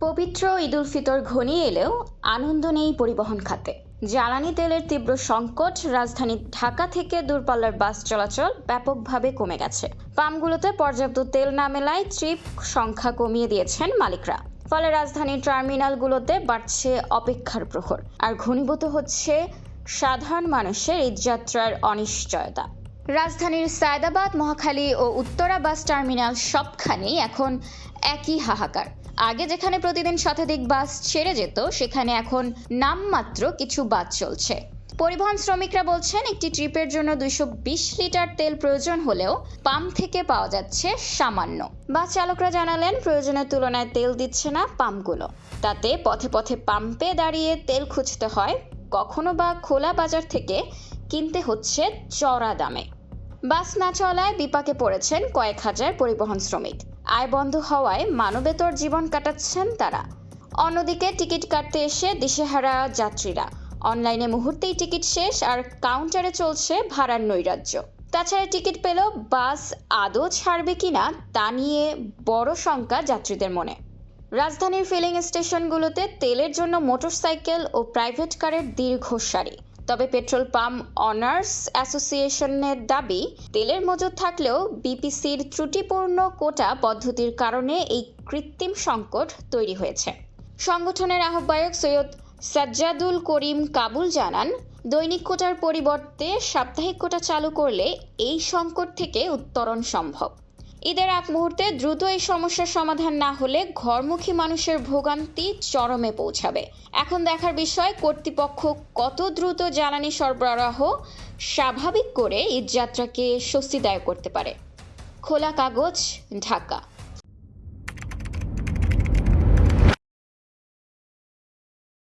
পবিত্র ঈদুল ফিতর ঘনিয়ে এলেও আনন্দ নেই পরিবহন খাতে। জ্বালানি তেলের তীব্র সংকট, রাজধানী ঢাকা থেকে দূরপাল্লার বাস চলাচল ব্যাপকভাবে কমে গেছে। পাম্পগুলোতে পর্যাপ্ত তেল না মেলায় ট্রিপ সংখ্যা কমিয়ে দিয়েছেন মালিকরা। ফলে রাজধানীর টার্মিনালগুলোতে বাড়ছে অপেক্ষার প্রহর, আর ঘনীভূত হচ্ছে সাধারণ মানুষের ঈদযাত্রার অনিশ্চয়তা। রাজধানীর সায়দাবাদ, মহাখালী ও উত্তরা বাস টার্মিনাল সবখানেই এখন একই হাহাকার। আগে যেখানে প্রতিদিন শতাধিক বাস ছেড়ে যেত, সেখানে এখন নামমাত্র কিছু বাস চলছে। পরিবহন শ্রমিকরা বলছেন, একটি ট্রিপের জন্য 220 লিটার তেল প্রয়োজন হলেও পাম্প থেকে পাওয়া যাচ্ছে সামান্য। বাস চালকরা জানালেন, প্রয়োজনের তুলনায় তেল দিচ্ছে না পাম্পগুলো। তাতে পথে পথে পাম্পে দাঁড়িয়ে তেল খুঁজতে হয়, কখনো বা খোলা বাজার থেকে কিনতে হচ্ছে চড়া দামে। বাস না চলায় বিপাকে পড়েছেন কয়েক হাজার পরিবহন শ্রমিক। আয় বন্ধ হওয়ায় মানবেতর জীবন কাটাচ্ছেন তারা। অন্যদিকে টিকিট কাটতে এসে দিশেহারা যাত্রীরা। অনলাইনে মুহূর্তেই টিকিট শেষ, আর কাউন্টারে চলছে ভাড়ার নৈরাজ্য। তাছাড়া টিকিট পেলেও বাস আদৌ ছাড়বে কিনা তা নিয়ে বড় শঙ্কা যাত্রীদের মনে। রাজধানীর ফিলিং স্টেশনগুলোতে তেলের জন্য মোটরসাইকেল ও প্রাইভেট কারের দীর্ঘ সারি। তবে পেট্রোল পাম্প অনার্স অ্যাসোসিয়েশনের দাবি, তেলের মজুদ থাকলেও বিপিসির ত্রুটিপূর্ণ কোটা পদ্ধতির কারণে এই কৃত্রিম সংকট তৈরি হয়েছে। সংগঠনের আহ্বায়ক সৈয়দ সাজ্জাদুল করিম কাবুল জানান, দৈনিক কোটার পরিবর্তে সাপ্তাহিক কোটা চালু করলে এই সংকট থেকে উত্তরণ সম্ভব। ঈদের আগ মুহূর্তে দ্রুত এই সমস্যার সমাধান না হলে ঘরমুখী মানুষের ভোগান্তি চরমে পৌঁছাবে। এখন দেখার বিষয়, কর্তৃপক্ষ কত দ্রুত জ্বালানি সরবরাহ স্বাভাবিক করে ঈদযাত্রাকে স্বস্তিদায়ক করতে পারে। খোলা কাগজ, ঢাকা।